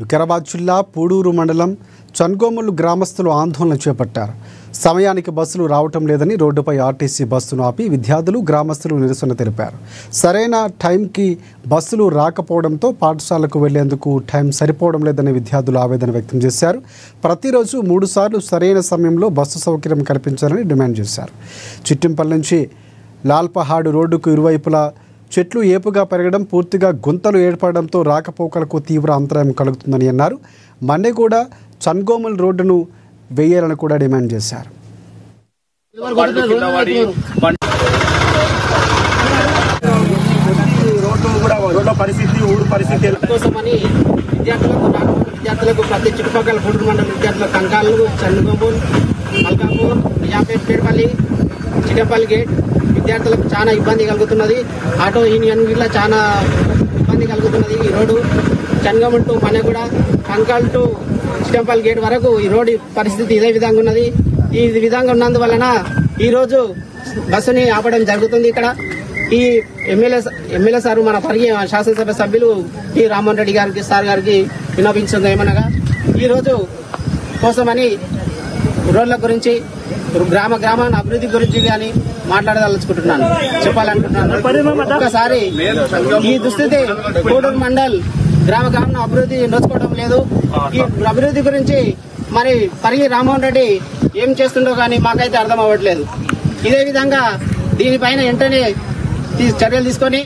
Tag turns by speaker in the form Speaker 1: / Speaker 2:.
Speaker 1: వికారాబాద్ జిల్లా పూడూరు మండలం చన్గోములు గ్రామస్తులు ఆందోళన చేపట్టారు. సమయానికి బస్సులు రావటం లేదని రోడ్డుపై ఆర్టీసీ బస్సును ఆపి విద్యార్థులు గ్రామస్తులు నిరసన తెలిపారు. సరైన టైంకి బస్సులు రాకపోవడంతో పాఠశాలకు వెళ్లేందుకు టైం సరిపోవడం లేదని విద్యార్థులు ఆవేదన వ్యక్తం చేశారు. ప్రతిరోజు 3 సార్లు సరైన సమయంలో బస్సు సౌకర్యం కల్పించాలని డిమాండ్ చేశారు. చిట్టింపల్లి నుంచి లాల్పహాడ్ రోడ్డుకు ఇరువైపులా చెట్లు ఏపుగా పెరగడం, పూర్తిగా గుంతలు ఏర్పడడంతో రాకపోకలకు తీవ్ర అంతరాయం కలుగుతుందని అన్నారు. మండేగూడ చన్గోముల్ రోడ్డును వేయాలని కూడా డిమాండ్ చేశారు.
Speaker 2: విద్యార్థులకు ప్రతి చుట్టుపక్కల పూడూరు మండల విద్యార్థుల కంకాలు, చన్గోముల్, మల్కాపూర్, నిజాంపేట్, పేటపల్లి, చిట్టపల్లి గేట్ విద్యార్థులకు చాలా ఇబ్బంది కలుగుతున్నది. ఆటో యూనియన్ గిట్లా చాలా ఇబ్బంది కలుగుతున్నది. ఈ road Changomul to Mandeguda, Kankal to Chittapalli gate వరకు ఈ రోడ్డు పరిస్థితి ఇదే విధంగా ఉన్నది. ఈ విధంగా ఉన్నందువలన ఈరోజు బస్సుని ఆపడం జరుగుతుంది. ఇక్కడ ఈ ఎమ్మెల్యే సార్ మన పరిగి శాసనసభ సభ్యులు టి రామ్మోహన్ రెడ్డి గారికి సార్ గారికి విన్నపించింది ఏమనగా ఈరోజు కోసమని రోడ్ల గురించి గ్రామాన్ని అభివృద్ధి గురించి కానీ మాట్లాడదలుచుకుంటున్నాను, చెప్పాలనుకుంటున్నాను. ఒకసారి ఈ దుస్థితి పూడూరు మండల్ గ్రామం అభివృద్ధి నోచుకోవడం లేదు. ఈ అభివృద్ధి గురించి మరి పరిగి రామ్మోహన్ రెడ్డి ఏం చేస్తుండో కానీ మాకైతే అర్థం అవ్వట్లేదు. ఇదే విధంగా దీనిపైన వెంటనే చర్యలు తీసుకొని